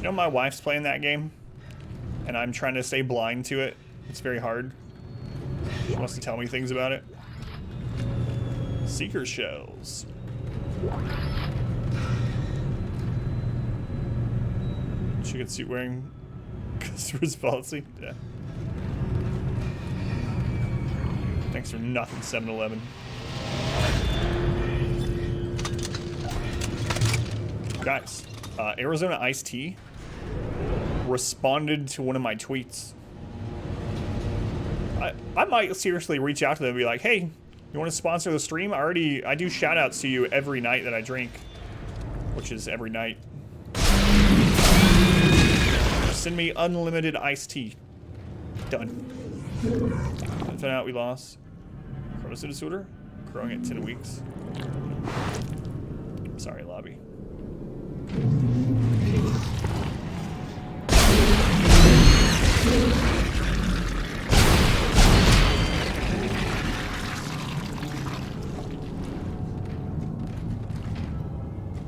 You know, my wife's playing that game, and I'm trying to stay blind to it. It's very hard. She wants to tell me things about it. Seeker shells. Chicken suit wearing customer's policy. Yeah. Thanks for nothing, 7-Eleven. Guys, Arizona Iced Tea responded to one of my tweets. I might seriously reach out to them and be like, hey, you want to sponsor the stream? I do shout outs to you every night that I drink, which is every night. Send me unlimited iced tea. Done. Found out we lost. Chronosis disorder? Growing at 10 weeks. Sorry, lobby.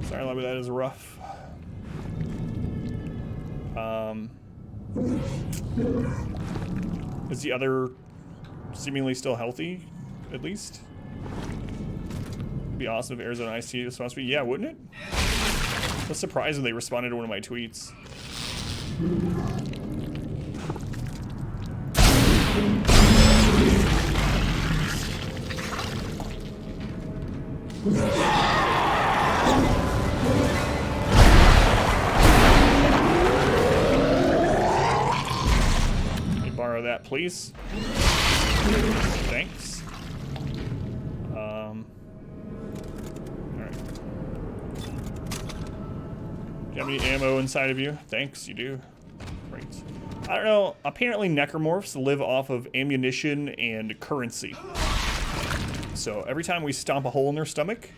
Sorry, lobby, that is rough. Is the other seemingly still healthy, at least? It'd be awesome if Arizona Iced Tea was supposed to be. Yeah, wouldn't it? I was surprised when they responded to one of my tweets. Borrow that, please. Thanks. Alright. Do you have any ammo inside of you? Thanks, you do. Great. I don't know. Apparently Necromorphs live off of ammunition and currency. So every time we stomp a hole in their stomach,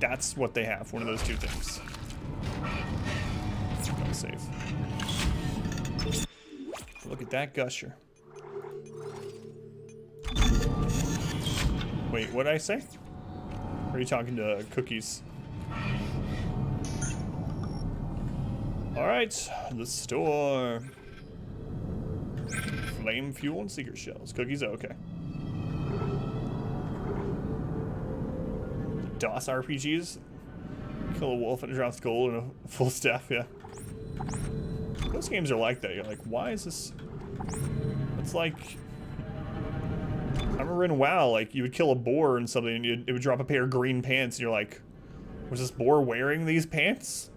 that's what they have. One of those two things. That's safe. Look at that gusher. Wait, what did I say? Or are you talking to Cookies? Alright, the store. Flame fuel and seeker shells. Cookies, okay. DOS RPGs. Kill a wolf and it drops gold and a full staff, yeah. Those games are like that. You're like, why is this? It's like, I remember in WoW, like you would kill a boar and something, and it would drop a pair of green pants, and you're like, was this boar wearing these pants?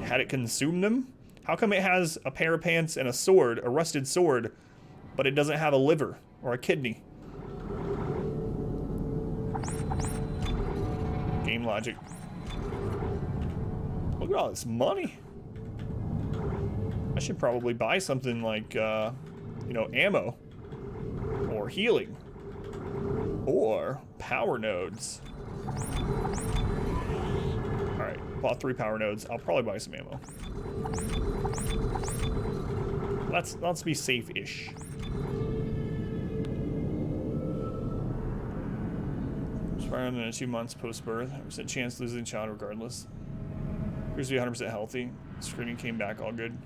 Had it consumed them? How come it has a pair of pants and a sword, a rusted sword, but it doesn't have a liver or a kidney? Game logic. Look at all this money. I should probably buy something like, you know, ammo, or healing, or power nodes. Alright, bought 3 power nodes. I'll probably buy some ammo. Let's be safe-ish. Expired in 2 months post-birth. 100% chance losing child regardless. Appears to be 100% healthy. Screening came back all good.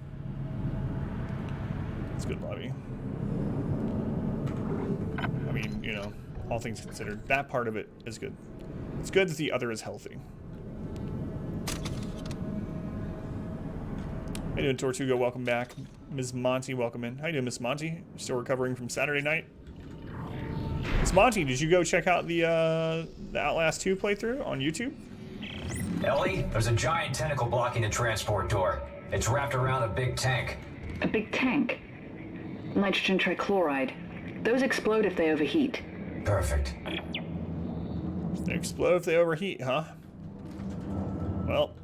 It's good lobby. I mean, you know, all things considered, that part of it is good. It's good that the other is healthy. How you doing, Tortuga? Welcome back. Ms. Monty, welcome in. How you doing, Miss Monty? Still recovering from Saturday night? Miss Monty, did you go check out the Outlast 2 playthrough on YouTube? Ellie, there's a giant tentacle blocking the transport door. It's wrapped around a big tank. A big tank? Nitrogen trichloride. Those explode if they overheat. Perfect. They explode if they overheat, huh? Well.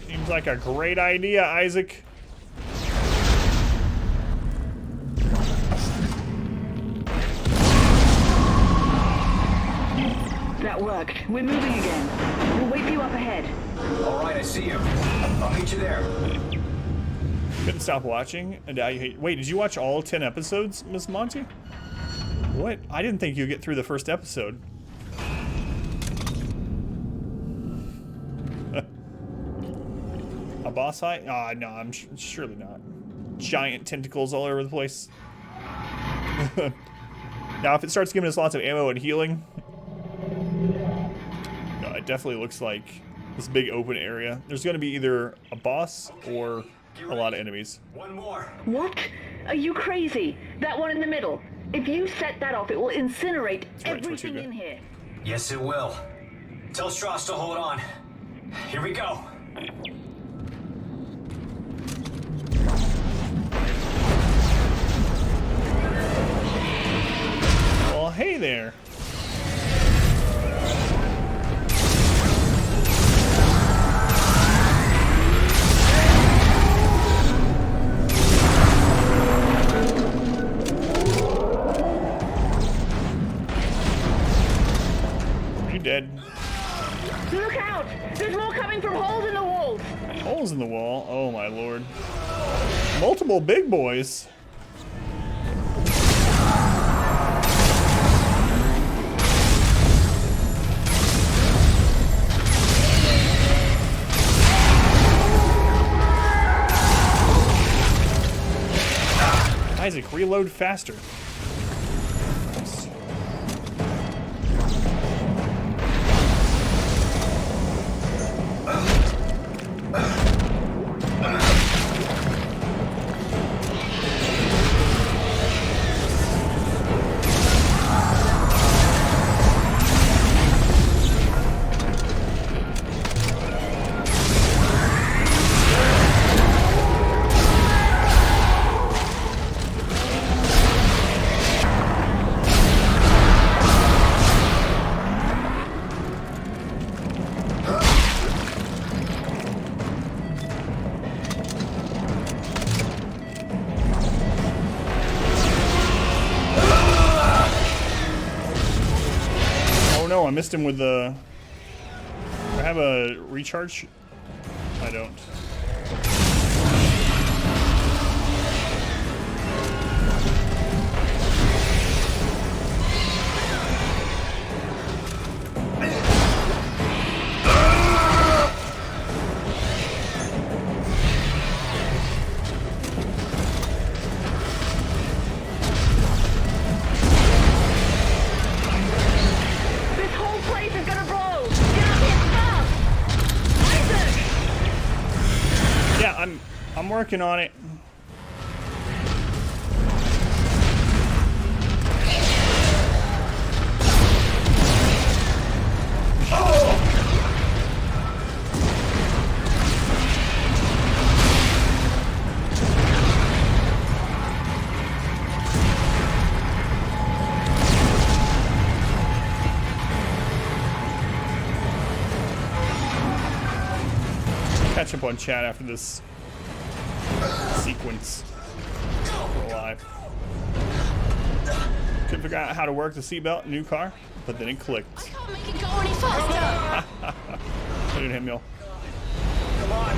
Seems like a great idea, Isaac. That worked. We're moving again. We'll wait for you up ahead. All right, I see you. I'll meet you there. Couldn't stop watching, and now you hate. Wait, did you watch all 10 episodes, Miss Monty? What? I didn't think you'd get through the first episode. A boss fight? Ah, no, I'm surely not. Giant tentacles all over the place. Now, if it starts giving us lots of ammo and healing, no, it definitely looks like this big open area. There's going to be either a boss or a lot of enemies. One more. What? Are you crazy? That one in the middle. If you set that off, it will incinerate everything in here. Yes, it will. Tell Strauss to hold on. Here we go. Well, hey there. You dead? Look out! There's more coming from holes in the walls! Holes in the wall? Oh my lord. Multiple big boys. Isaac, reload faster. I missed him with the... Do I have a recharge? I don't. I'm working on it. Catch up on chat after this sequence. We're alive. Couldn't figure out how to work the seatbelt in new car, but then it clicked. I can't make it go any faster. Look at him, y'all. Come on.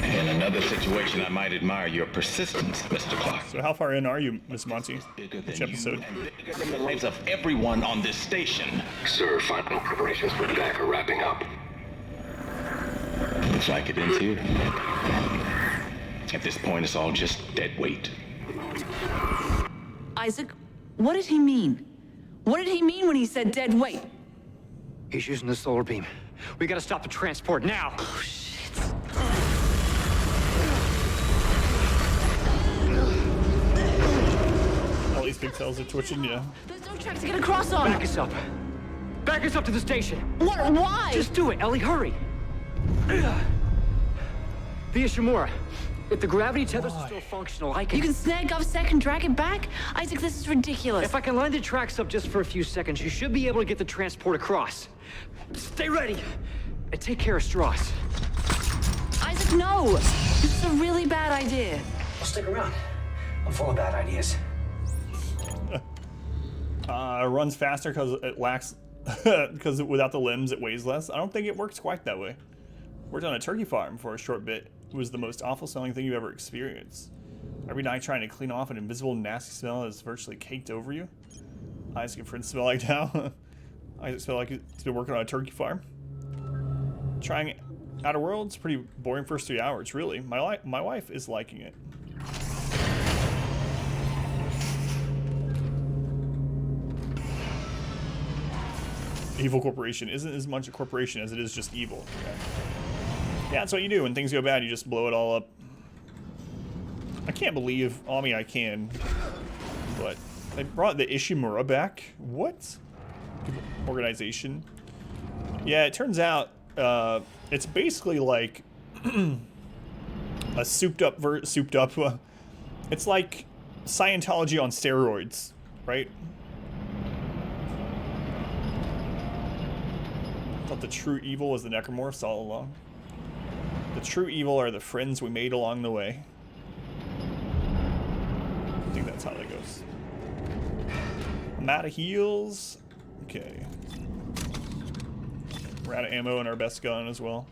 In another situation, I might admire your persistence, Mr. Clarke. So how far in are you, Miss Monty? Which episode? Bigger than the lives of everyone on this station. Sir, final preparations for attack are wrapping up. Looks like it ends here. At this point, it's all just dead weight. Isaac, what did he mean? What did he mean when he said dead weight? He's using the solar beam. We gotta stop the transport now. Oh, shit. All these pigtails are twitching, yeah. There's no track to get across on. Back us up. Back us up to the station. What? Why? Just do it, Ellie. Hurry. The Ishimura. If the gravity tethers are still functional, I can... You can snag Govsec and drag it back? Isaac, this is ridiculous. If I can line the tracks up just for a few seconds, you should be able to get the transport across. Stay ready. And take care of Strauss. Isaac, no! This is a really bad idea. I'll stick around. I'm full of bad ideas. Runs faster because it lacks because without the limbs it weighs less. I don't think it works quite that way. Worked on a turkey farm for a short bit. It was the most awful smelling thing you've ever experienced. Every night trying to clean off an invisible nasty smell that's virtually caked over you. Isaac and friends smell like now. Isaac smell like he's been working on a turkey farm. Trying Outer Worlds, pretty boring first 3 hours, really. My wife is liking it. Evil corporation isn't as much a corporation as it is just evil. Okay. Yeah, that's what you do when things go bad. You just blow it all up. I can't believe. I mean, I can, but they brought the Ishimura back. What organization? Yeah, it turns out it's basically like a souped up. It's like Scientology on steroids, right? I thought the true evil was the Necromorphs all along. The true evil are the friends we made along the way. I think that's how that goes. I'm out of heals. Okay. We're out of ammo in our best gun as well.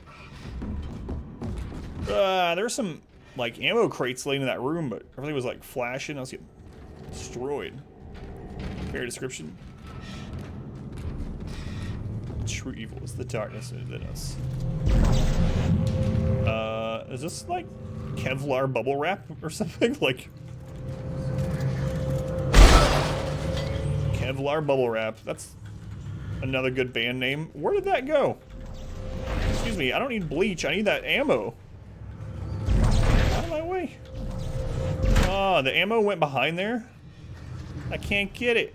There's some like ammo crates laying in that room, but everything was like flashing. I was getting destroyed. Fair description. True evil is the darkness within us. Is this like Kevlar bubble wrap or something? Like Kevlar bubble wrap. That's another good band name. Where did that go? Excuse me, I don't need bleach. I need that ammo. Out of my way. Oh, the ammo went behind there. I can't get it.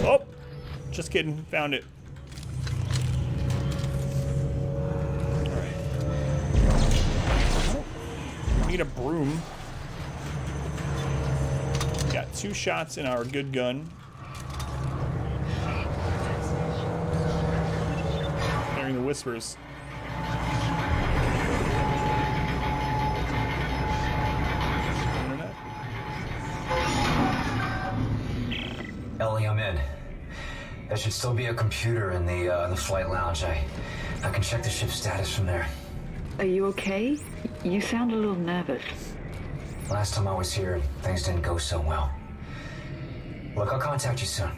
Oh. Just kidding, found it. Alright. Need a broom. Got 2 shots in our good gun. Hearing the whispers. Ellie, I'm in. There should still be a computer in the flight lounge. I can check the ship's status from there. Are you okay? You sound a little nervous. Last time I was here, things didn't go so well. Look, I'll contact you soon.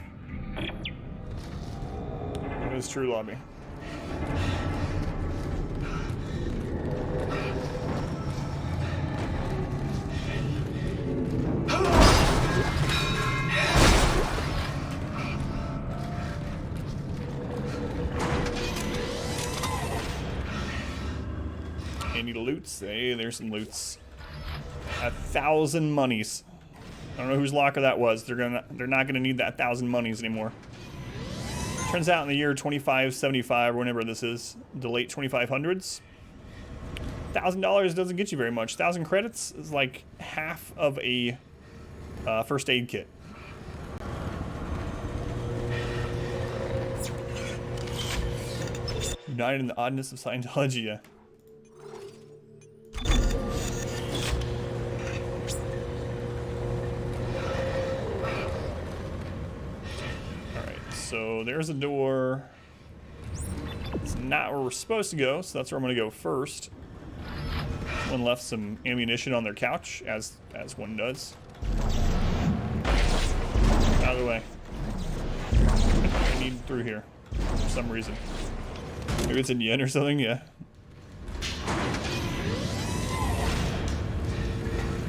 It is true, lobby. Any loots? Hey, there's some loots. 1,000 monies. I don't know whose locker that was. They're not gonna need that 1,000 monies anymore. Turns out in the year 2575, or whenever this is, the late 2500s, $1,000 doesn't get you very much. 1,000 credits is like half of a first aid kit. United in the oddness of Scientology. Yeah. So there's a door. It's not where we're supposed to go, so that's where I'm gonna go first. One left some ammunition on their couch, as one does. Out of the way. I need through here for some reason. Maybe it's in yen or something. Yeah.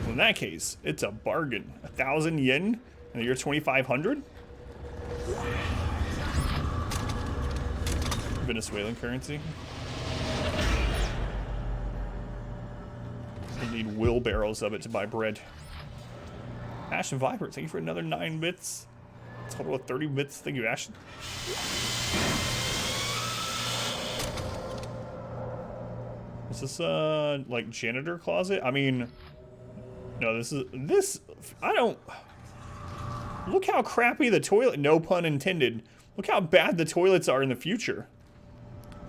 Well, in that case, it's a bargain. 1,000 yen in the year 2500. Venezuelan currency. I need wheelbarrows of it to buy bread. Ash and Viper, thank you for another 9 bits. Total of 30 bits. Thank you, Ash. Is this like janitor closet? I mean, no, this I don't. Look how crappy the toilet, no pun intended. Look how bad the toilets are in the future.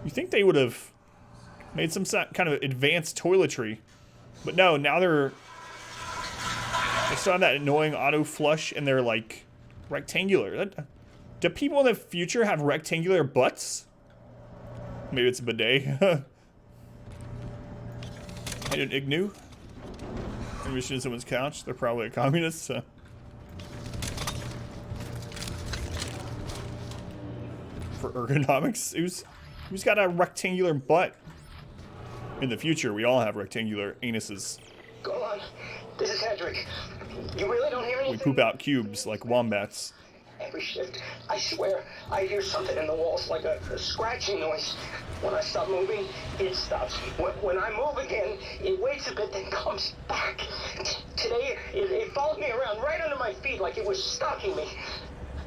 You think they would have made some kind of advanced toiletry. But no, now they still have that annoying auto flush and they're like rectangular. Do people in the future have rectangular butts? Maybe it's a bidet. I did Ignu. Maybe it's in someone's couch. They're probably a communist. So. For ergonomics, who's got a rectangular butt? In the future, we all have rectangular anuses. Go on. This is Hedrick. You really don't hear anything? We poop out cubes like wombats. Every shift, I swear, I hear something in the walls, like a scratching noise. When I stop moving, it stops. When I move again, it waits a bit, then comes back. Today, it followed me around right under my feet like it was stalking me.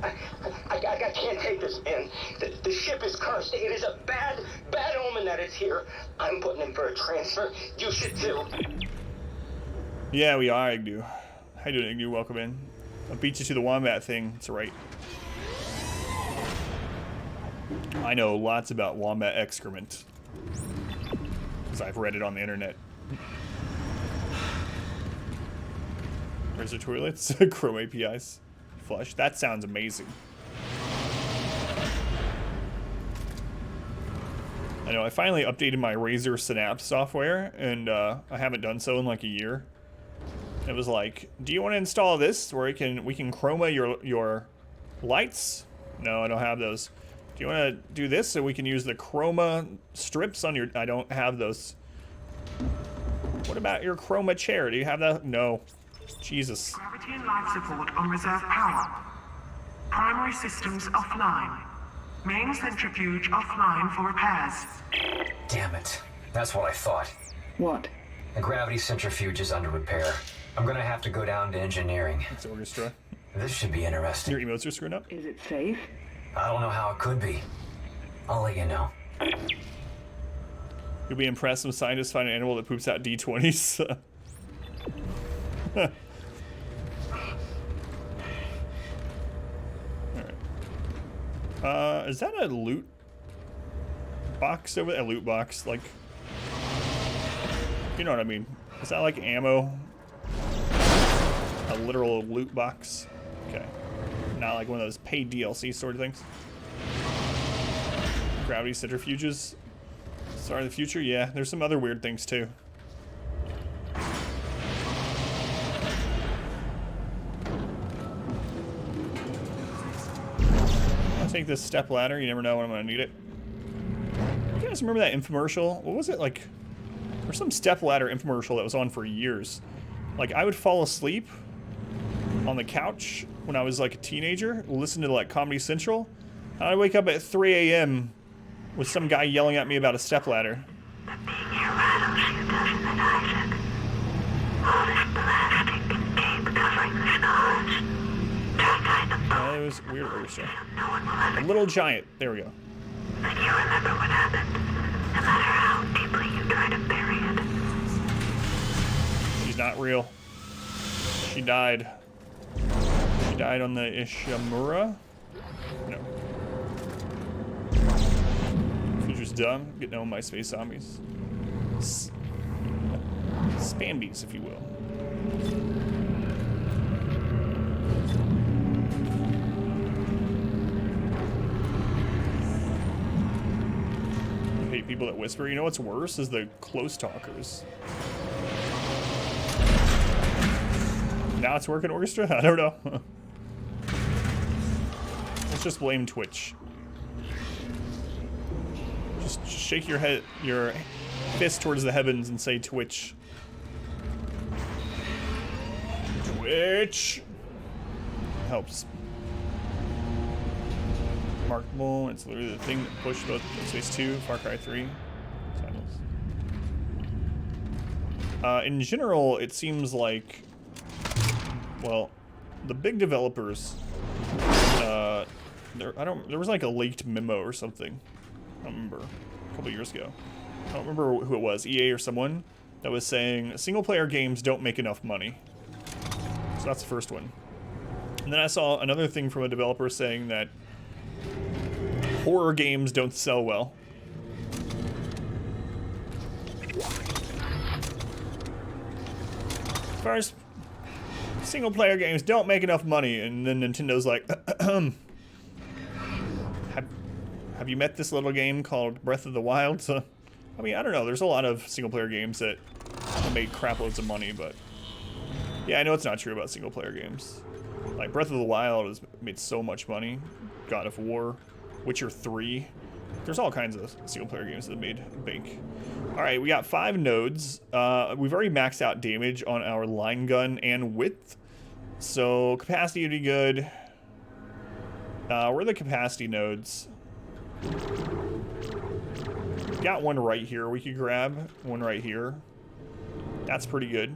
I can't take this, man. The ship is cursed. It is a bad omen that it's here. I'm putting in for a transfer. You should too. Yeah, we are, Ignu. How you doing, Ignu? Welcome in. I beat you to the wombat thing. It's alright. I know lots about wombat excrement. Because I've read it on the internet. Where's the toilets? Chrome APIs. Flush. That sounds amazing. I know, I finally updated my Razer Synapse software, and I haven't done so in like a year. It was like, do you want to install this where we can chroma your lights? No, I don't have those. Do you want to do this so we can use the chroma strips on your... I don't have those. What about your chroma chair? Do you have that? No. Jesus. Gravity and life support on reserve power. Primary systems offline. Main centrifuge offline for repairs. Damn it. That's what I thought. What? The gravity centrifuge is under repair. I'm gonna have to go down to engineering. It's orchestra. This should be interesting. Your emotes are screwing up? Is it safe? I don't know how it could be. I'll let you know. You'll be impressed when scientists find an animal that poops out D20s. Alright. Is that a loot box over there? A loot box, like... You know what I mean. Is that like ammo? A literal loot box? Okay. Not like one of those paid DLC sort of things. Gravity centrifuges. Sorry, the future? Yeah, there's some other weird things too. I'll take this step ladder. You never know when I'm gonna need it. You guys remember that infomercial? What was it like? There's some step ladder infomercial that was on for years. Like, I would fall asleep on the couch when I was like a teenager, listen to like Comedy Central. I'd wake up at 3 a.m. with some guy yelling at me about a stepladder. But being here randomly doesn't Isaac. All this plastic and tape covering the scars. Just hide the boat. It was weird orchestra. No one will ever A little giant. There we go. But you remember what happened. No matter how deeply you try to bury it. She's not real. She died. She died on the Ishimura? No. Future's dumb. Getting on my space zombies. Spambies, if you will. I hate people that whisper. You know what's worse is the close talkers. Now it's working, orchestra? I don't know. Let's just blame Twitch. Just shake your head, your fist towards the heavens and say Twitch. Twitch! Helps. Remarkable, it's literally the thing that pushed both Space 2, Far Cry 3. In general, it seems like, well, the big developers, there was like a leaked memo or something. I don't remember, a couple years ago. I don't remember who it was, EA or someone, that was saying single-player games don't make enough money. So that's the first one. And then I saw another thing from a developer saying that horror games don't sell well. First, single-player games don't make enough money, and then Nintendo's like, have you met this little game called Breath of the Wild? So, I mean, I don't know. There's a lot of single-player games that have made crap loads of money, but yeah, I know it's not true about single-player games. Like, Breath of the Wild has made so much money. God of War, Witcher 3. There's all kinds of single-player games that have made bank. All right, we got 5 nodes. We've already maxed out damage on our line gun and width. So capacity would be good. Where are the capacity nodes? Got one right here we could grab. One right here. That's pretty good.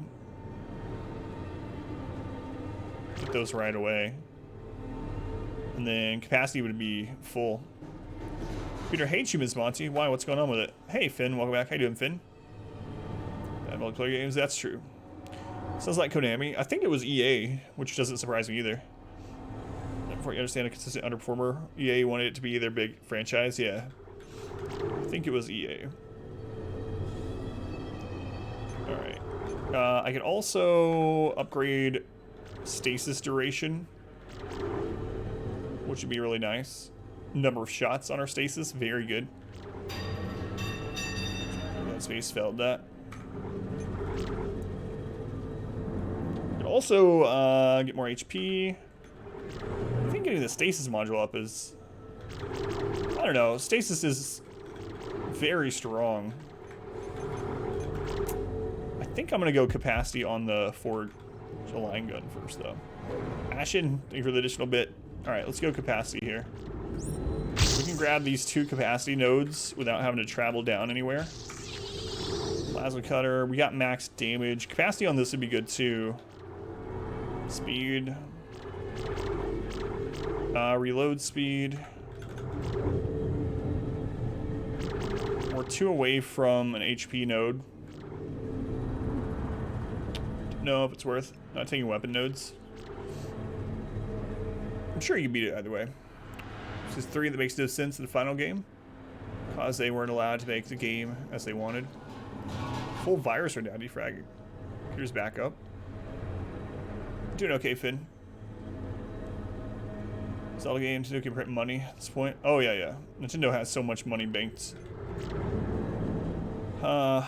Get those right away. And then capacity would be full. Peter hates you, Ms. Monty. Why? What's going on with it? Hey, Finn. Welcome back. How you doing, Finn? Bad multiplayer games? That's true. Sounds like Konami. I think it was EA, which doesn't surprise me either. Before you understand a consistent underperformer, EA wanted it to be their big franchise. Yeah. I think it was EA. Alright. I can also upgrade stasis duration, which would be really nice. Number of shots on our stasis, very good. That space failed that. Can also get more HP. I think getting the stasis module up is, I don't know, stasis is very strong. I think I'm gonna go capacity on the forward line gun first though. Ashen, thank you for the additional bit. All right, let's go capacity here. We can grab these 2 capacity nodes without having to travel down anywhere. Plasma cutter, we got max damage. Capacity on this would be good too. Speed. Reload speed. We're 2 away from an HP node. Don't know if it's worth not taking weapon nodes. I'm sure you can beat it either way. This is 3 that makes no sense in the final game, because they weren't allowed to make the game as they wanted. Full virus or down defrag. Here's back up. Doing okay, Finn. Zelda games, Nintendo can print money at this point. Oh yeah, yeah. Nintendo has so much money banked. I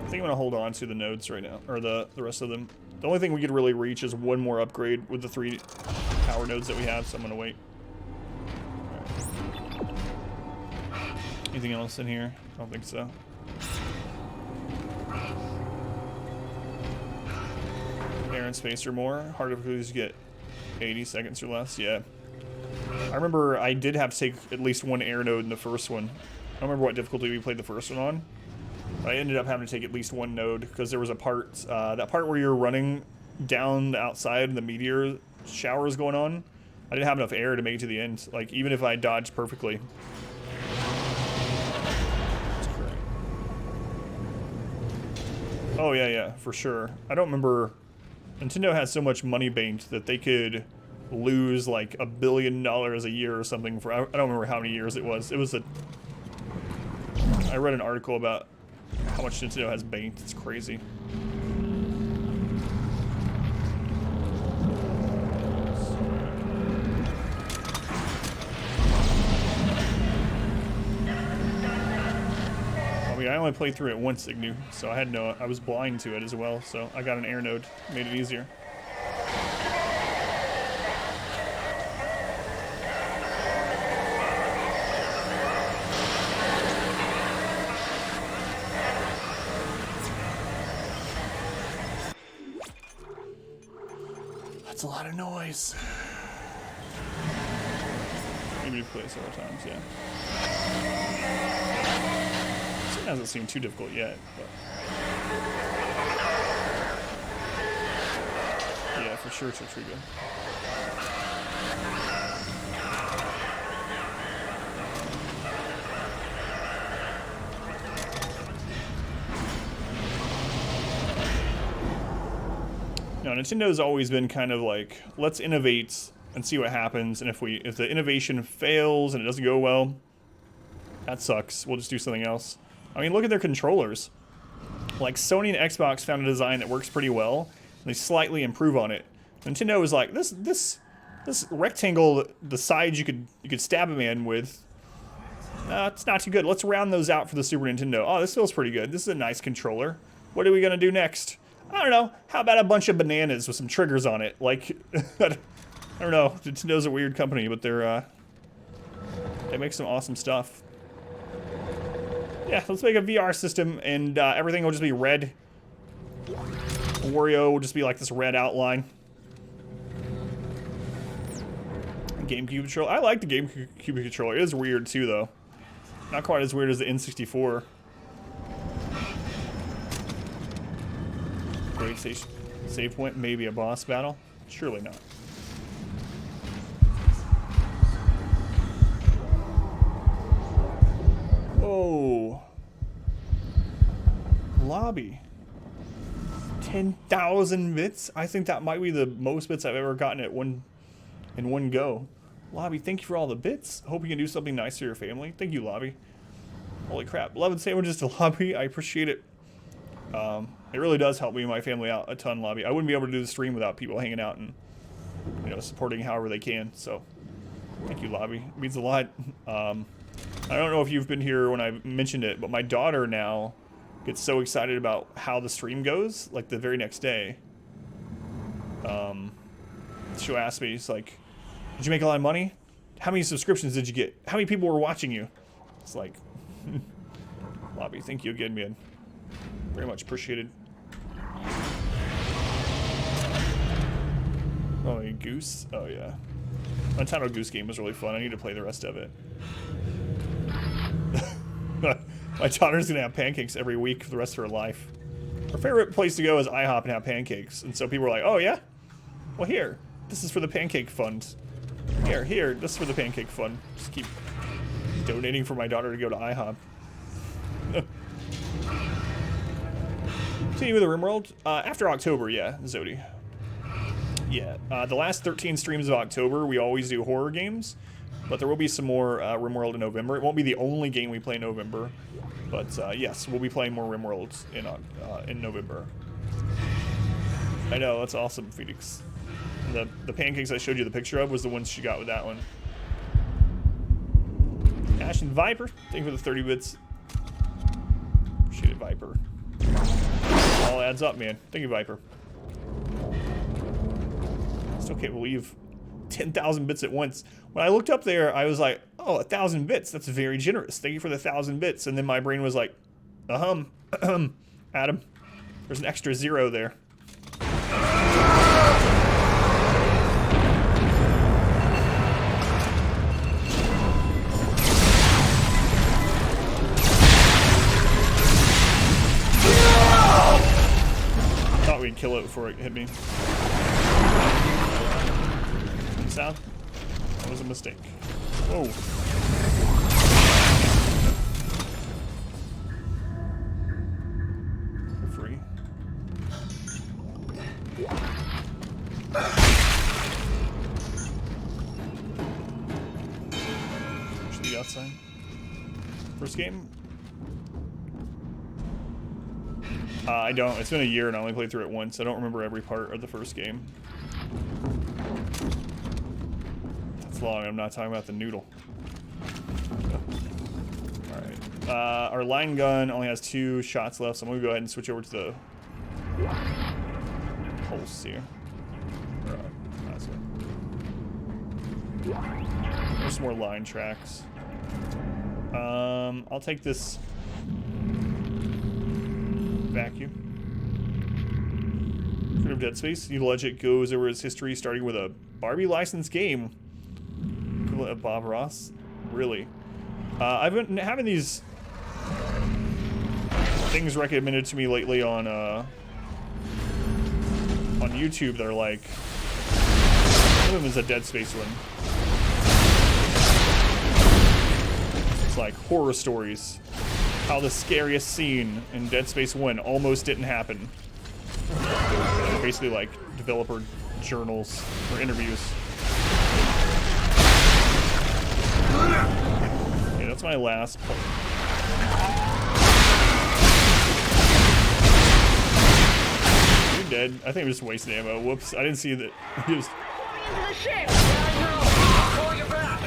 think I'm gonna hold on to the nodes right now, or the rest of them. The only thing we could really reach is one more upgrade with the 3 power nodes that we have, so I'm gonna wait. Right. Anything else in here? I don't think so. Air and space or more. Hard difficulties get 80 seconds or less. Yeah. I remember I did have to take at least 1 air node in the first one. I don't remember what difficulty we played the first one on. But I ended up having to take at least 1 node because there was a part, that part where you're running down the outside and the meteor shower is going on. I didn't have enough air to make it to the end. Like, even if I dodged perfectly. Oh, yeah, yeah, for sure. I don't remember. Nintendo has so much money banked that they could lose like $1 billion a year or something for, I don't remember how many years it was. It was I read an article about how much Nintendo has banked. It's crazy. I mean, I only played through it once, Ignu, so I was blind to it as well, so I got an air node, made it easier. That's a lot of noise. Maybe play it several times, yeah. It hasn't seemed too difficult yet, but yeah, for sure, Tortuga. No, Nintendo's always been kind of like, let's innovate and see what happens, and if the innovation fails and it doesn't go well, that sucks. We'll just do something else. I mean, look at their controllers. Like, Sony and Xbox found a design that works pretty well, and they slightly improve on it. Nintendo was like, this This rectangle, the sides you could stab a man with, it's not too good. Let's round those out for the Super Nintendo. Oh, this feels pretty good. This is a nice controller. What are we gonna do next? I don't know. How about a bunch of bananas with some triggers on it? Like, I don't know. Nintendo's a weird company, but they make some awesome stuff. Yeah, let's make a VR system, and everything will just be red. Wario will just be like this red outline. GameCube controller. I like the GameCube controller. It is weird too, though. Not quite as weird as the N64. Great save point. Maybe a boss battle. Surely not. Oh. Lobby. 10,000 bits? I think that might be the most bits I've ever gotten in one go. Lobby, thank you for all the bits. Hope you can do something nice for your family. Thank you, Lobby. Holy crap. 11 sandwiches to Lobby. I appreciate it. It really does help me and my family out a ton, Lobby. I wouldn't be able to do the stream without people hanging out and, you know, supporting however they can. So, thank you, Lobby. It means a lot. I don't know if you've been here when I mentioned it, but my daughter now gets so excited about how the stream goes, like the very next day. She'll ask me, she's like, did you make a lot of money? How many subscriptions did you get? How many people were watching you? It's like, Lobby, thank you again, man. Very much appreciated. Oh, a Goose? Oh, yeah. Untitled Goose game was really fun. I need to play the rest of it. My daughter's gonna have pancakes every week for the rest of her life. Her favorite place to go is IHOP and have pancakes. And so people are like, oh, yeah? Well, here. This is for the pancake fund. Here, this is for the pancake fund. Just keep donating for my daughter to go to IHOP. Continue with the RimWorld. After October, yeah, Zodi. Yeah, the last 13 streams of October, we always do horror games. But there will be some more RimWorld in November. It won't be the only game we play in November. But yes, we'll be playing more RimWorlds in November. I know, that's awesome, Phoenix. The pancakes I showed you the picture of was the ones she got with that one. Ash and Viper, thank you for the 30 bits. Appreciate it, Viper. All adds up, man. Thank you, Viper. Still can't believe 10,000 bits at once. When I looked up there, I was like, oh, 1,000 bits. That's very generous. Thank you for the 1,000 bits. And then my brain was like, Adam, there's an extra 0 there. Thought we'd kill it before it hit me. Sound? That was a mistake. Whoa. For free. Push the outside. First game? I don't. It's been a year and I only played through it once. I don't remember every part of the first game. That's long. I'm not talking about the noodle. Alright. Our line gun only has 2 shots left, so I'm going to go ahead and switch over to the pulse here. There's some more line tracks. I'll take this vacuum. Freedom of Dead Space. New Legend goes over its history, starting with a Barbie licensed game. Equivalent of Bob Ross. Really? I've been having these things recommended to me lately on YouTube that are like, one of them is a Dead Space one. It's like horror stories. How the scariest scene in Dead Space 1 almost didn't happen. They're basically like developer journals or interviews. Okay, that's my last part. You're dead. I think I'm just wasting ammo. Whoops, I didn't see that. into the ship! I'll call you back!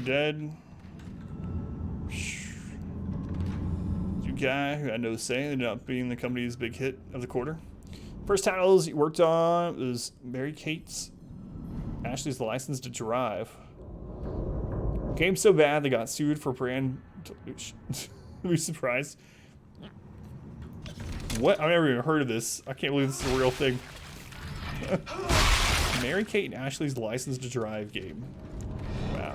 Dead. You guy who had no say ended up being the company's big hit of the quarter. First titles he worked on was Mary Kate's Ashley's License to Drive. Game so bad they got sued for brand delusion. Are surprised? What? I've never even heard of this. I can't believe this is a real thing. Mary Kate and Ashley's License to Drive game. Wow.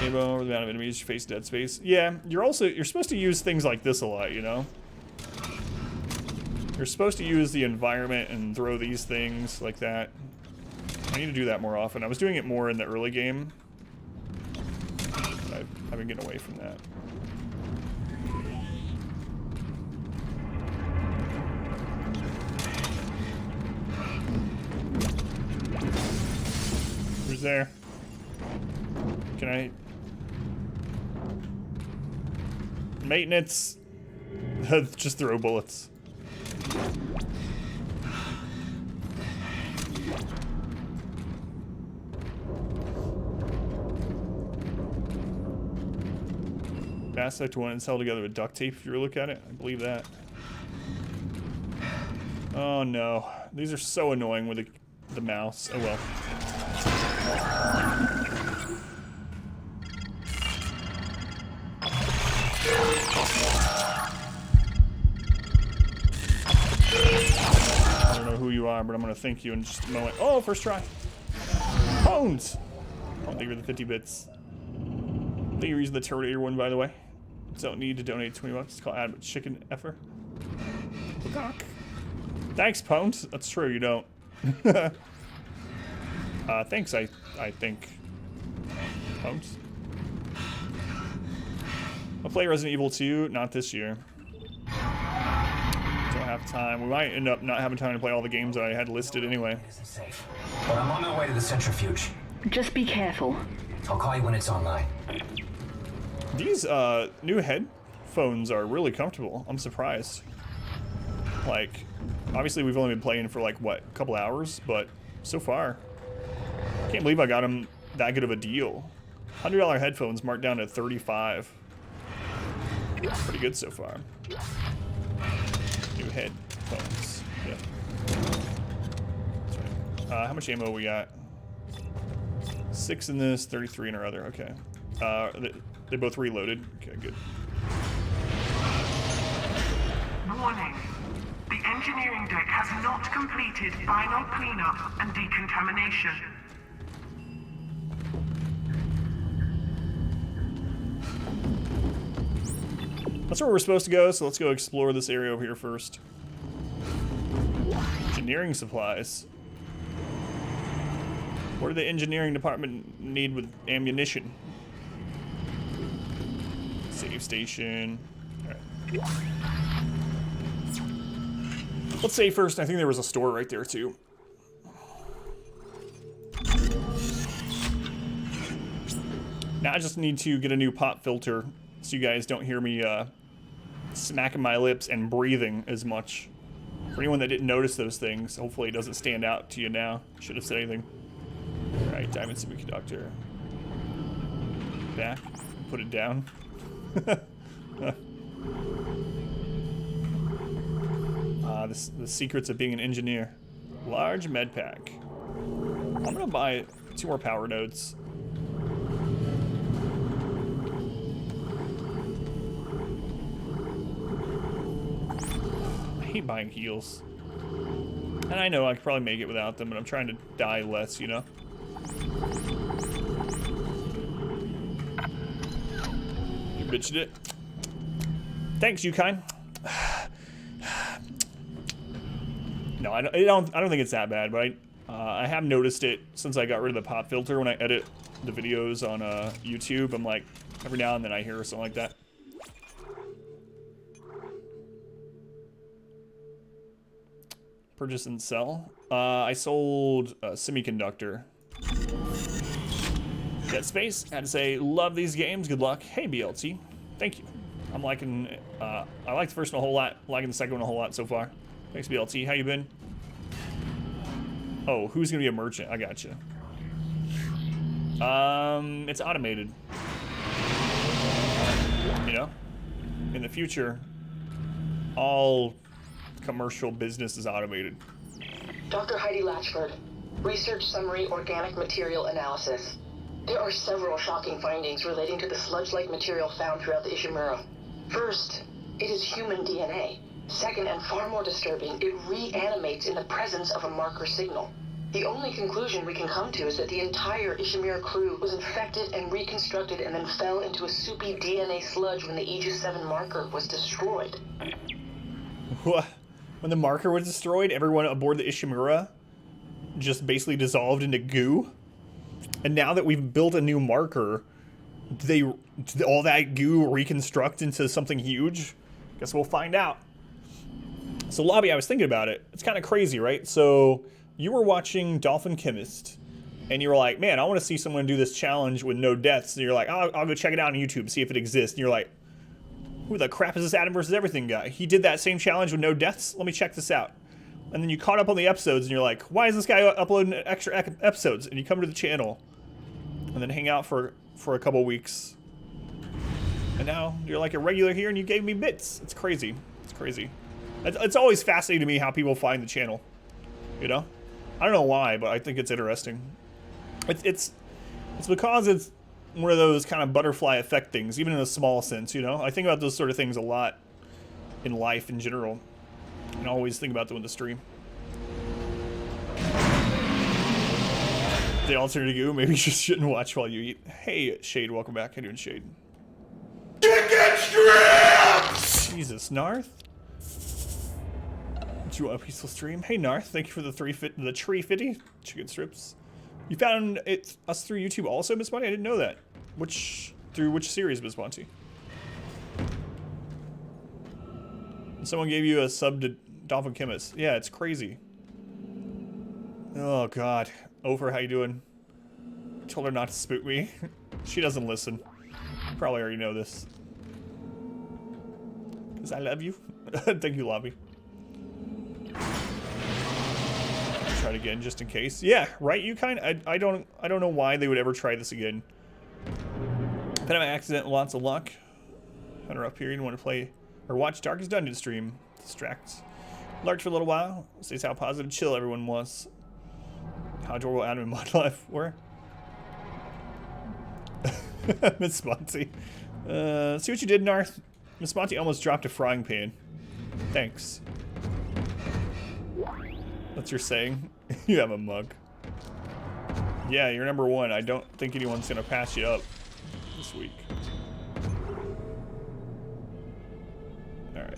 Ammo over the amount of enemies you face in Dead Space. Yeah, you're supposed to use things like this a lot, you know? You're supposed to use the environment and throw these things like that. I need to do that more often. I was doing it more in the early game. But I've been getting away from that. Who's there? Can I... Maintenance. Just throw bullets. Mass Effect 1 is held together with duct tape if you look at it. I believe that. Oh no. These are so annoying with the mouse. Oh well. I don't know who you are, but I'm gonna thank you in just a moment. Oh, first try. Bones! I don't think you're the 50 bits. I think you're using the Terminator one, by the way. Don't need to donate 20 bucks. It's called Ad Chicken Effer. Thanks, Pones. That's true, you don't. Thanks, I think. Pones. I'll play Resident Evil 2, not this year. Don't have time. We might end up not having time to play all the games that I had listed anyway. It isn't safe, but I'm on my way to the centrifuge. Just be careful. I'll call you when it's online. These new headphones are really comfortable. I'm surprised. Like, obviously we've only been playing for like, what, a couple hours, but so far, I can't believe I got them that good of a deal. $100 headphones marked down to $35. Pretty good so far. New headphones. Yeah. That's right. How much ammo we got? 6 in this, 33 in our other. Okay. They both reloaded. Okay, good. Warning. The engineering deck has not completed final cleanup and decontamination. That's where we're supposed to go, so let's go explore this area over here first. Engineering supplies. What do the engineering department need with ammunition? Save station. Alright. Let's save first. I think there was a store right there too. Now I just need to get a new pop filter so you guys don't hear me smacking my lips and breathing as much. For anyone that didn't notice those things, hopefully it doesn't stand out to you now. Should have said anything. Alright, diamond semiconductor. Back. Put it down. The secrets of being an engineer. Large med pack. I'm gonna buy 2 more power nodes. I hate buying heals. And I know I could probably make it without them, but I'm trying to die less, you know? You bitched it. Thanks, you kind. No, I don't think it's that bad, but I have noticed it since I got rid of the pop filter when I edit the videos on YouTube. I'm like, every now and then I hear something like that. Purchase and sell. I sold a semiconductor. Dead Space. Had to say, love these games. Good luck. Hey, BLT. Thank you. I'm liking. I like the first one a whole lot. Liking the second one a whole lot so far. Thanks, BLT. How you been? Oh, who's gonna be a merchant? I gotcha. It's automated. You know, in the future, all commercial business is automated. Dr. Heidi Latchford, Research Summary Organic Material Analysis. There are several shocking findings relating to the sludge-like material found throughout the Ishimura. First, it is human DNA. Second, and far more disturbing, it reanimates in the presence of a marker signal. The only conclusion we can come to is that the entire Ishimura crew was infected and reconstructed and then fell into a soupy DNA sludge when the Aegis 7 marker was destroyed. What? When the marker was destroyed, everyone aboard the Ishimura just basically dissolved into goo? And now that we've built a new marker, do all that goo reconstruct into something huge? Guess we'll find out. So, Lobby, I was thinking about it. It's kind of crazy, right? So, you were watching Dolphin Chemist, and you were like, man, I want to see someone do this challenge with no deaths. And you're like, I'll go check it out on YouTube, see if it exists. And you're like, who the crap is this Adam versus Everything guy? He did that same challenge with no deaths? Let me check this out. And then you caught up on the episodes, and you're like, why is this guy uploading extra episodes? And you come to the channel, and then hang out for a couple weeks. And now you're like a regular here, and you gave me bits. It's crazy. It's crazy. It's always fascinating to me how people find the channel. You know? I don't know why, but I think it's interesting. It's because it's one of those kind of butterfly effect things, even in a small sense, you know? I think about those sort of things a lot in life in general. And I always think about them in the stream. The alternate goo, maybe you just shouldn't watch while you eat. Hey, Shade, welcome back. How you doing, Shade? Chicken strips! Jesus, Narth? Do you want a peaceful stream? Hey, Narth, thank you for the tree 50 chicken strips. You found us through YouTube also, Miss Monty? I didn't know that. Through which series, Miss Monty? Someone gave you a sub to Dolphin Chemist. Yeah, it's crazy. Oh, God. Ofer, how you doing? Told her not to spook me. She doesn't listen. Probably already know this. Because I love you. Thank you, Lobby. Try it again, just in case. Yeah, right, you kind of... I don't know why they would ever try this again. If I have an accident, lots of luck. Hunter up here, you want to play... or watch Darkest Dungeon stream. Distracts. Lurked for a little while. Says how positive chill everyone was. How adorable Adam in my life were. Miss Monty. See what you did, Narth? Miss Monty almost dropped a frying pan. Thanks. That's your saying? You have a mug. Yeah, you're number one. I don't think anyone's gonna pass you up this week. Alright.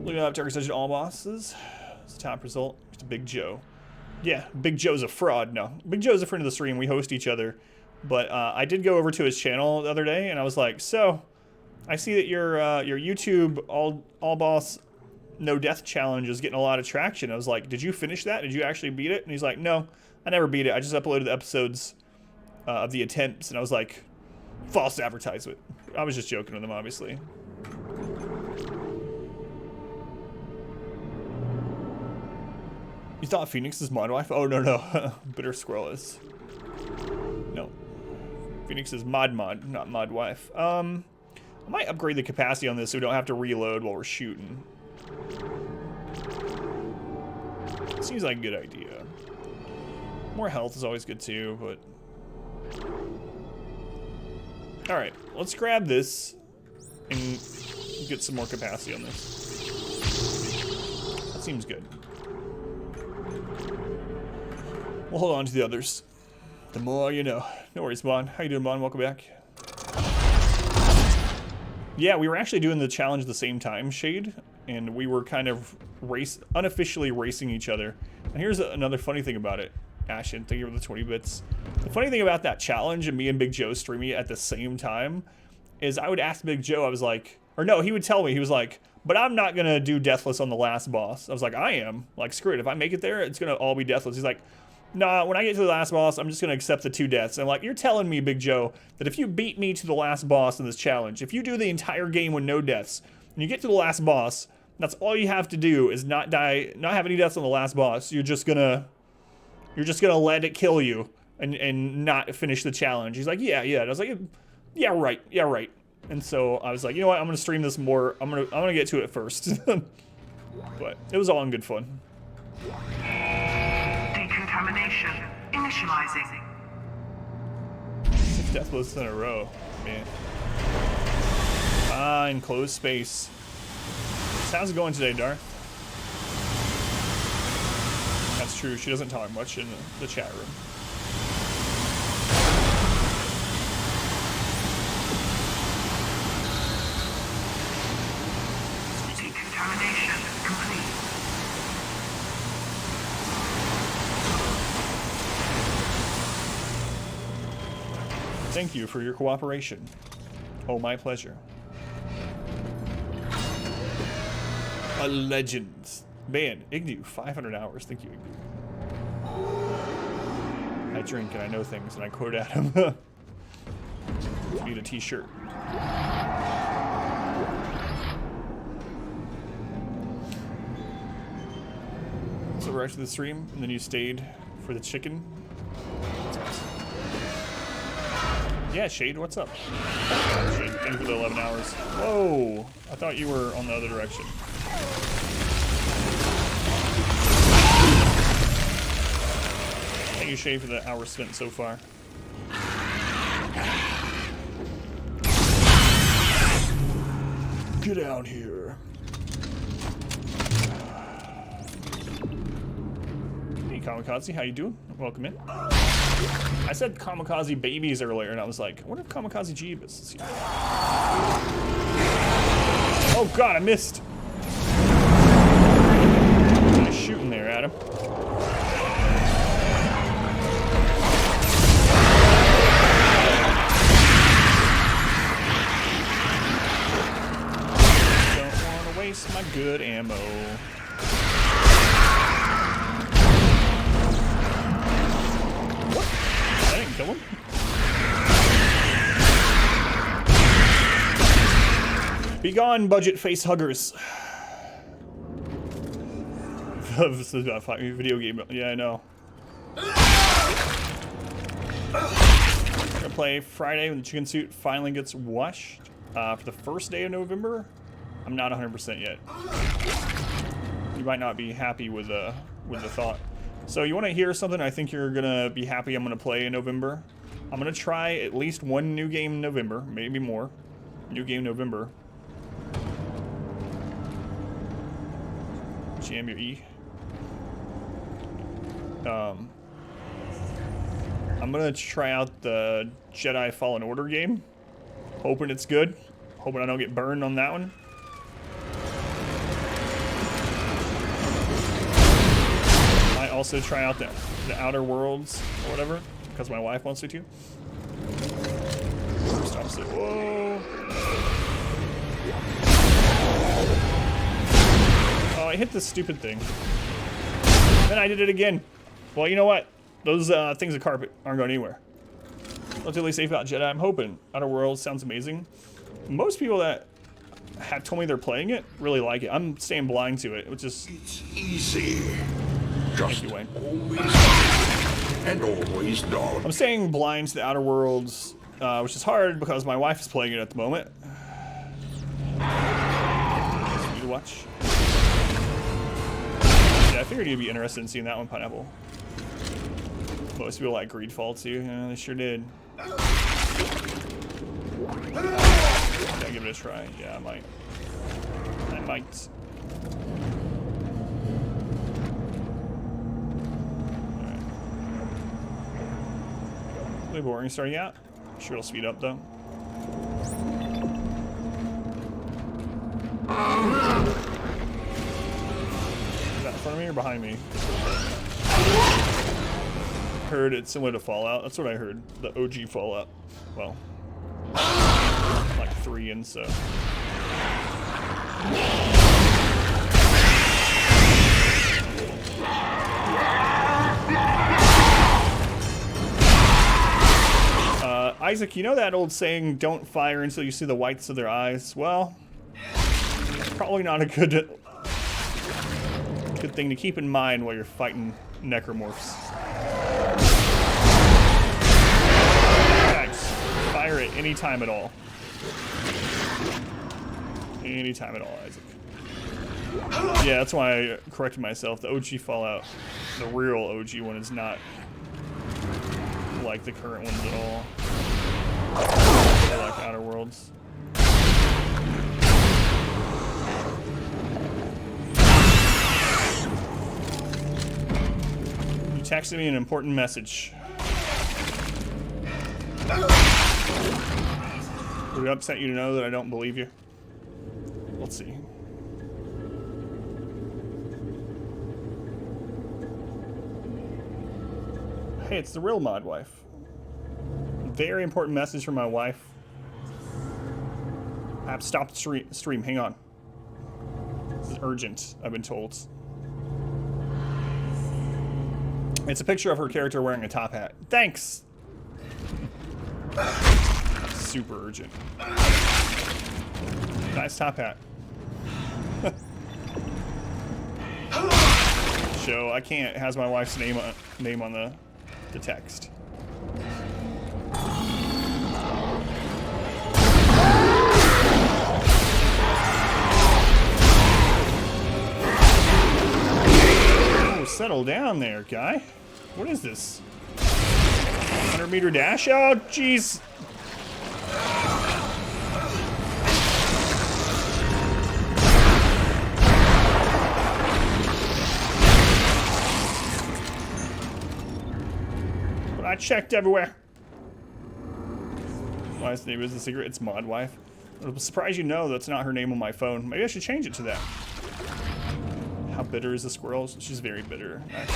Looking up Darkest Dungeon all bosses. It's the top result. It's Big Joe. Yeah, Big Joe's a fraud. No, Big Joe's a friend of the stream. We host each other. But I did go over to his channel the other day, and I was like, so, I see that your YouTube all boss no death challenge is getting a lot of traction. I was like, did you finish that? Did you actually beat it? And he's like, no, I never beat it. I just uploaded the episodes of the attempts. And I was like, false advertisement. I was just joking with him, obviously. You thought Phoenix is mod wife? Oh, no. Bitter Squirrel is. No. Phoenix is mod, not mod wife. I might upgrade the capacity on this so we don't have to reload while we're shooting. Seems like a good idea. More health is always good too, but... Alright, let's grab this and get some more capacity on this. That seems good. We'll hold on to the others. The more you know. No worries, Bon. How you doing, Bon? Welcome back. Yeah, we were actually doing the challenge at the same time, Shade, and we were kind of unofficially racing each other. And here's another funny thing about it. Ashen, thank you for the 20 bits. The funny thing about that challenge and me and Big Joe streaming it at the same time is I would ask Big Joe, I was like, or no, he would tell me, he was like, but I'm not gonna do deathless on the last boss. I was like, I am. Like, screw it. If I make it there, it's gonna all be deathless. He's like, nah, when I get to the last boss, I'm just gonna accept the 2 deaths. And I'm like, you're telling me, Big Joe, that if you beat me to the last boss in this challenge, if you do the entire game with no deaths, and you get to the last boss, that's all you have to do is not die, not have any deaths on the last boss. You're just gonna let it kill you and not finish the challenge. He's like, yeah. And I was like, yeah, right. And so I was like, you know what? I'm gonna stream this more. I'm gonna get to it first. But it was all in good fun. Decontamination initializing. 6 deathless in a row, man. Fine, closed space. How's it going today, Darth? That's true. She doesn't talk much in the chat room. Decontamination complete. Thank you for your cooperation. Oh, my pleasure. A legend. Man, Ignu, 500 hours. Thank you, Ignu. I drink and I know things, and I quote Adam. Need a t-shirt. So we're after the stream, and then you stayed for the chicken. Yeah, Shade, what's up? Shade, thank you for the 11 hours. Whoa, I thought you were on the other direction. Thank you, Shade, for the hours spent so far. Get out here. Hey, Kamikaze, how you doing? Welcome in. I said Kamikaze babies earlier, and I was like, what if Kamikaze Jeebus? Oh god, I missed. Nice shooting there, Adam. Don't want to waste my good ammo. Kill him? Be gone, budget face huggers. This is about a video game. Yeah, I know. Gonna play Friday when the chicken suit finally gets washed. For the first day of November. I'm not 100% yet. You might not be happy with the thought. So you want to hear something I think you're going to be happy I'm going to play in November? I'm going to try at least one new game in November, maybe more. New game November. Jam your E. I'm going to try out the Jedi Fallen Order game. Hoping it's good. Hoping I don't get burned on that one. Also try out the Outer Worlds or whatever, because my wife wants me to. First opposite. Whoa. Oh, I hit this stupid thing. Then I did it again. Well, you know what? Those things of carpet aren't going anywhere. Relatively safe about Jedi. I'm hoping. Outer Worlds sounds amazing. Most people that have told me they're playing it really like it. I'm staying blind to it, which is... It's easy. Just thank you, Wayne. Always and always dog. I'm staying blind to the Outer Worlds, which is hard because my wife is playing it at the moment. Nice for you to watch. Yeah, I figured you'd be interested in seeing that one, Pineapple. Most people like Greedfall too. Yeah, they sure did. Gotta give it a try. Yeah, I might. Really boring starting out. Sure it'll speed up though. that in front of me or behind me? Heard it's similar to Fallout. That's what I heard. The OG Fallout. Well, like 3 and so. Isaac, you know that old saying, don't fire until you see the whites of their eyes? Well, that's probably not a good thing to keep in mind while you're fighting Necromorphs. Guys, fire at any time at all. Any time at all, Isaac. Yeah, that's why I corrected myself. The OG Fallout, the real OG one, is not like the current ones at all. They're like Outer Worlds. You texted me an important message. Would it upset you to know that I don't believe you? Let's see. Hey, it's the real mod wife. Very important message from my wife. I have to stop the stream. Hang on. This is urgent, I've been told. It's a picture of her character wearing a top hat. Thanks! Super urgent. Nice top hat. Show, I can't. It has my wife's name on the text. Oh, settle down there, guy. What is this? 100-meter dash? Oh, jeez. I checked everywhere. Wife's name is the secret. It's Mod Wife. I'm surprised you know that's not her name on my phone. Maybe I should change it to that. How bitter is the squirrel? She's very bitter, actually.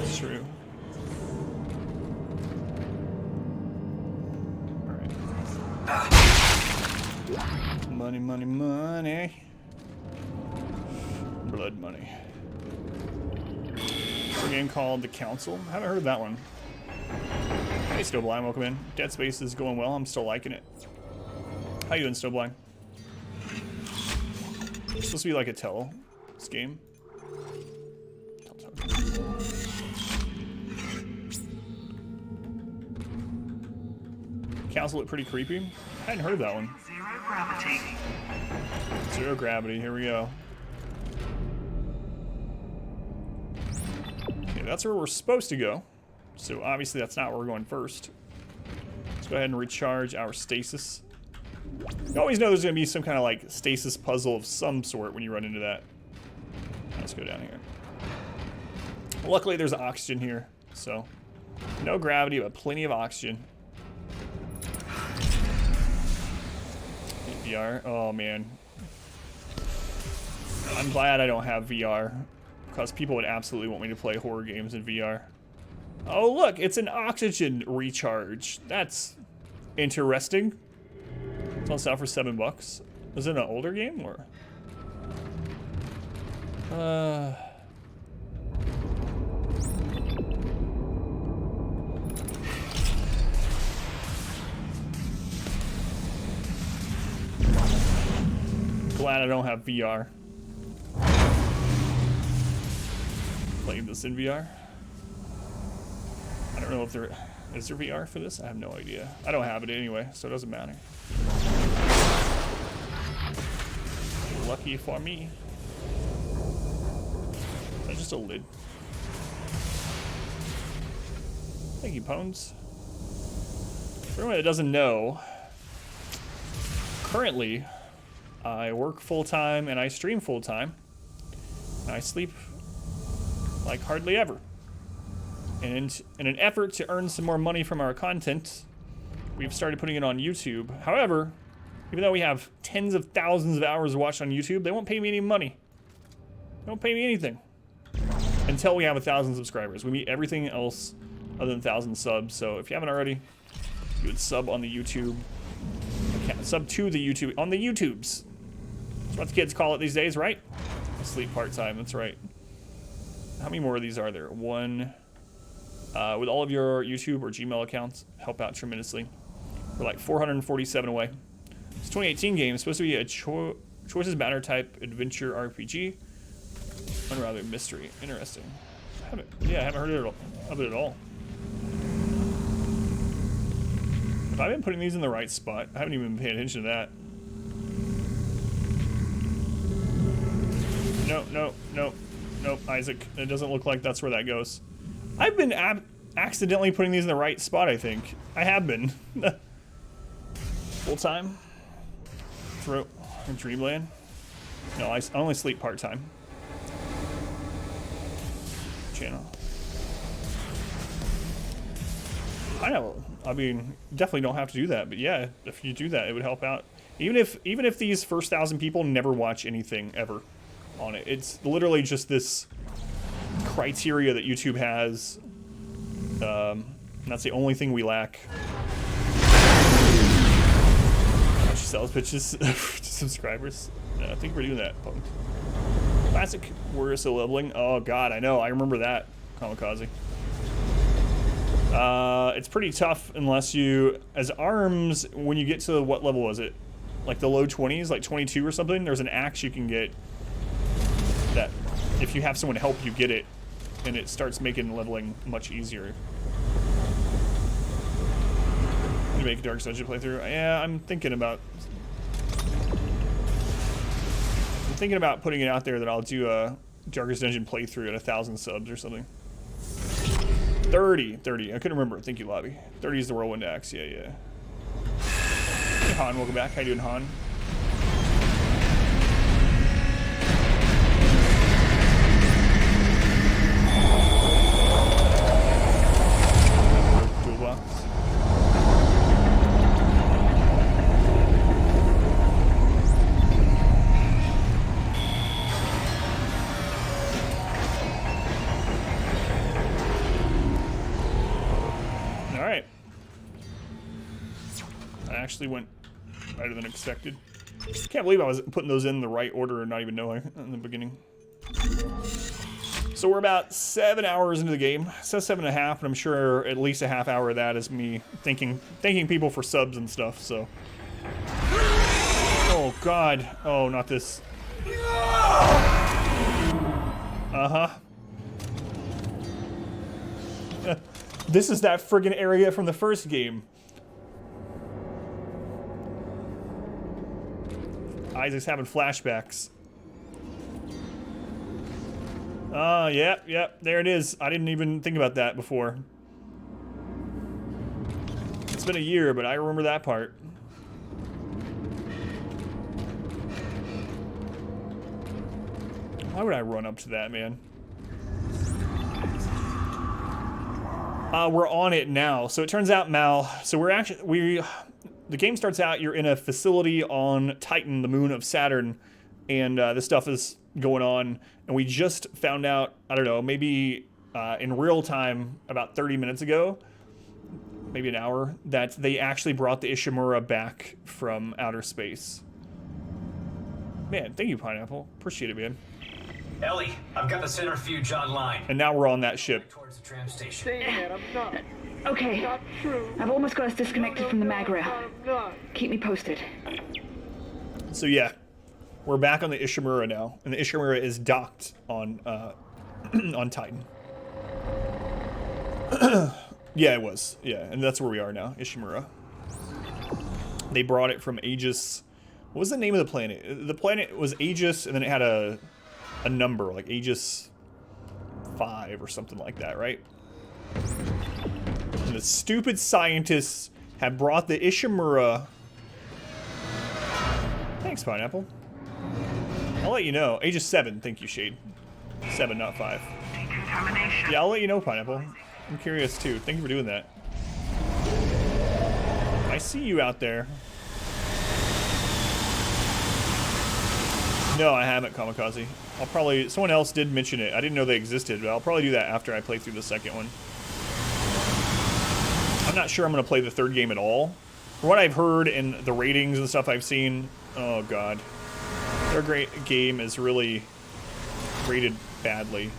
It's true. Alright. Money, money, money. Blood money. A game called The Council. I haven't heard of that one. Hey, Snowblind, welcome in. Dead Space is going well. I'm still liking it. How you doing, Snowblind? It's supposed to be like a Telltale game. Council looked pretty creepy. I hadn't heard of that one. Zero gravity. Zero gravity. Here we go. That's where we're supposed to go. So obviously that's not where we're going first. Let's go ahead and recharge our stasis. You always know there's going to be some kind of like stasis puzzle of some sort when you run into that. Let's go down here. Luckily there's oxygen here. So no gravity, but plenty of oxygen. VR. Oh man. I'm glad I don't have VR. Because people would absolutely want me to play horror games in VR. Oh look, it's an oxygen recharge. That's interesting. It's on sale for $7. Is it an older game or? Glad I don't have VR. Playing this in VR. I don't know if there is there VR for this. I have no idea. I don't have it anyway, so it doesn't matter. Lucky for me. Is that just a lid? Thank you, Pones. For anyone that doesn't know, currently I work full-time and I stream full-time. And I sleep like hardly ever. And in an effort to earn some more money from our content, we've started putting it on YouTube. However, even though we have tens of thousands of hours watched on YouTube, they won't pay me any money. They won't pay me anything until we have 1,000 subscribers. We meet everything else other than 1,000 subs. So if you haven't already, you would sub on the YouTube. Sub to the YouTube on the YouTubes. That's what the kids call it these days, right? Sleep part-time. That's right. How many more of these are there? One. With all of your YouTube or Gmail accounts, help out tremendously. We're like 447 away. It's a 2018 game. It's supposed to be a choices matter type adventure RPG. Unraveled mystery. Interesting. I haven't heard of it at all. Have I been putting these in the right spot? I haven't even been paying attention to that. Nope, Isaac. It doesn't look like that's where that goes. I've been accidentally putting these in the right spot, I think. I have been. Full time? Through Dreamland? No, I only sleep part-time. Channel. I mean, definitely don't have to do that, but yeah, if you do that, it would help out. Even if these first 1,000 people never watch anything ever on it, it's literally just this criteria that YouTube has. That's the only thing we lack. She sells pitches to subscribers. I think we're doing that. Classic. We're still leveling. Oh god, I know. I remember that. Kamikaze. It's pretty tough unless you, as arms, when you get to, what level was it? Like the low 20s, like 22 or something, there's an axe you can get that if you have someone help you get it, and it starts making leveling much easier. You make a Dark Dungeon playthrough? Yeah, I'm thinking about putting it out there that I'll do a Darkest Dungeon playthrough at 1,000 subs or something. 30. I couldn't remember. Thank you, Lobby. 30 is the Whirlwind Axe. Yeah. Hey, Han, welcome back. How you doing, Han? Dual blocks. Actually went better than expected. Can't believe I was putting those in the right order and not even knowing in the beginning. So we're about 7 hours into the game. It says 7.5, but I'm sure at least a half hour of that is me thanking people for subs and stuff. So, oh god, oh not this. This is that friggin' area from the first game. Isaac's having flashbacks. Yep, there it is. I didn't even think about that before. It's been a year, but I remember that part. Why would I run up to that, man? We're on it now. So it turns out, Mal, so the game starts out, you're in a facility on Titan, the moon of Saturn, and this stuff is going on, and we just found out, I don't know, maybe in real time, about 30 minutes ago, maybe an hour, that they actually brought the Ishimura back from outer space. Man, thank you, Pineapple. Appreciate it, man. Ellie, I've got the centrifuge online. And now we're on that ship. Towards the tram station. Say that, I'm not. Okay, I've almost got us disconnected from the mag rail. Keep me posted. So yeah, we're back on the Ishimura now, and the Ishimura is docked on on Titan. Yeah, it was. Yeah, and that's where we are now, Ishimura. They brought it from Aegis. What was the name of the planet? The planet was Aegis, and then it had a number, like Aegis 5 or something like that, right? And the stupid scientists have brought the Ishimura. Thanks, Pineapple. I'll let you know. Aegis 7, thank you, Shade. 7, not 5. Yeah, I'll let you know, Pineapple. I'm curious too. Thank you for doing that. I see you out there. No, I haven't, Kamikaze. I'll probably... Someone else did mention it. I didn't know they existed, but I'll probably do that after I play through the second one. I'm not sure I'm going to play the third game at all. From what I've heard and the ratings and stuff I've seen, oh god. Their great game is really rated badly.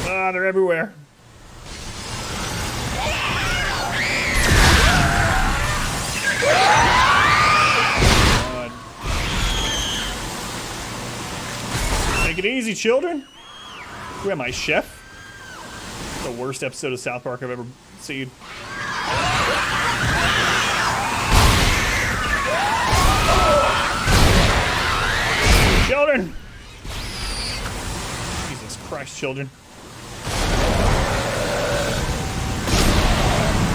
Ah, they're everywhere. God. Take it easy, children. Who am I, chef? The worst episode of South Park I've ever seen. Children! Jesus Christ, children.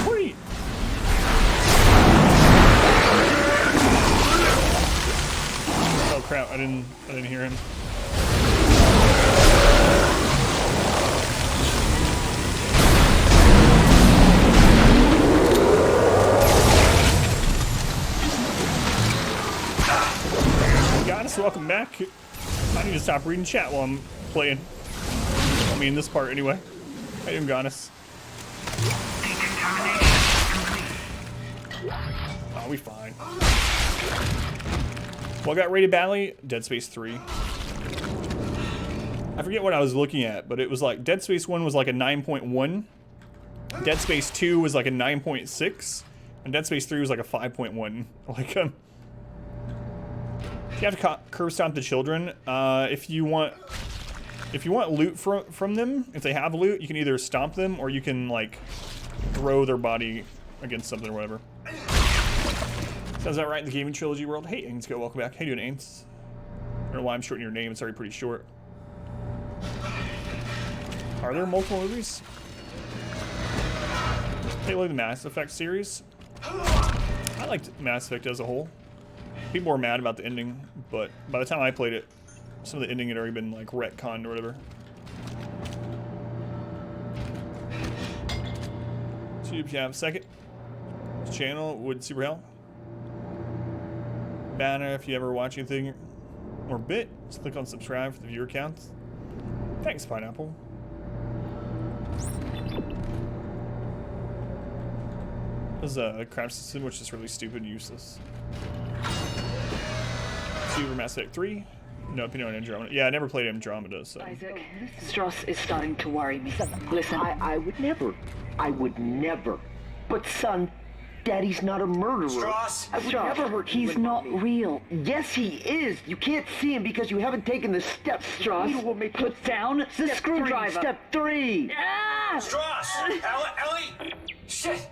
What are you? Oh crap, I didn't hear him. Welcome back. I need to stop reading chat while I'm playing. I mean, this part anyway. How you doing, Goddess? Oh, we fine. What got rated badly? Dead Space 3. I forget what I was looking at, but it was like Dead Space 1 was like a 9.1. Dead Space 2 was like a 9.6. And Dead Space 3 was like a 5.1. Like, you have to curb stomp the children. If you want loot from them, if they have loot, you can either stomp them or you can like throw their body against something or whatever. Sounds that right in the gaming trilogy world? Hey, Ainsco, welcome back. How you doing, Ains? I don't know why I'm shortening your name. It's already pretty short. Are there multiple movies? Hey, look at the Mass Effect series. I liked Mass Effect as a whole. People were mad about the ending, but by the time I played it, some of the ending had already been like retconned or whatever. So if you have a second, this channel would super help. Banner if you ever watch anything or bit, just click on subscribe for the viewer counts. Thanks, Pineapple. This is a craft system which is really stupid and useless. Super Mass Effect 3. No opinion on Andromeda. Yeah, I never played Andromeda, so. Isaac, Strauss is starting to worry me. Listen, I would never. But son, Daddy's not a murderer. Strauss! I would never hurt you. he's not real. Yes, he is. You can't see him because you haven't taken the steps. Strauss, put down the screwdriver. Step 3. Ah! Strauss! Ellie! Shit!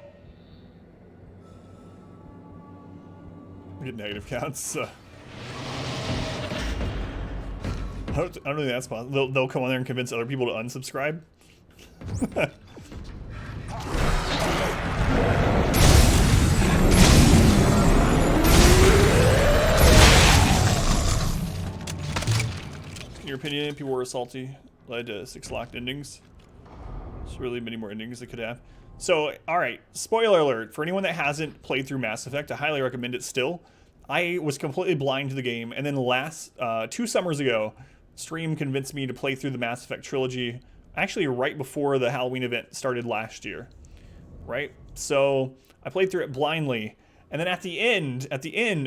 We get negative counts. I don't think that's possible. They'll come on there and convince other people to unsubscribe. In your opinion, people were salty, led to 6 locked endings. There's really many more endings they could have. So, alright, spoiler alert, for anyone that hasn't played through Mass Effect, I highly recommend it still. I was completely blind to the game, and then 2 summers ago, Stream convinced me to play through the Mass Effect trilogy, actually right before the Halloween event started last year, right? So I played through it blindly, and then at the end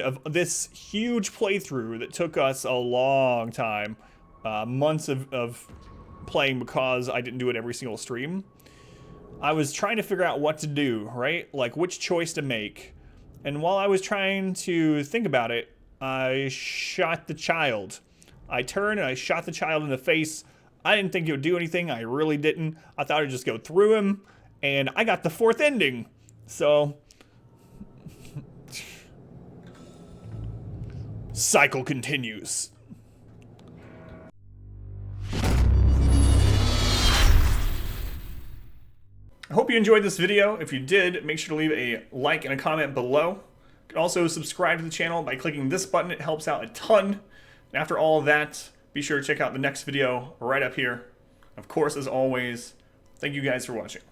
of this huge playthrough that took us a long time, months of playing because I didn't do it every single stream, I was trying to figure out what to do, right? Like which choice to make. And while I was trying to think about it, I shot the child. I turned and I shot the child in the face. I didn't think it would do anything. I really didn't. I thought it would just go through him. And I got the 4th ending. So, cycle continues. I hope you enjoyed this video. If you did, make sure to leave a like and a comment below. You can also subscribe to the channel by clicking this button. It helps out a ton. And after all of that, be sure to check out the next video right up here. Of course, as always, thank you guys for watching.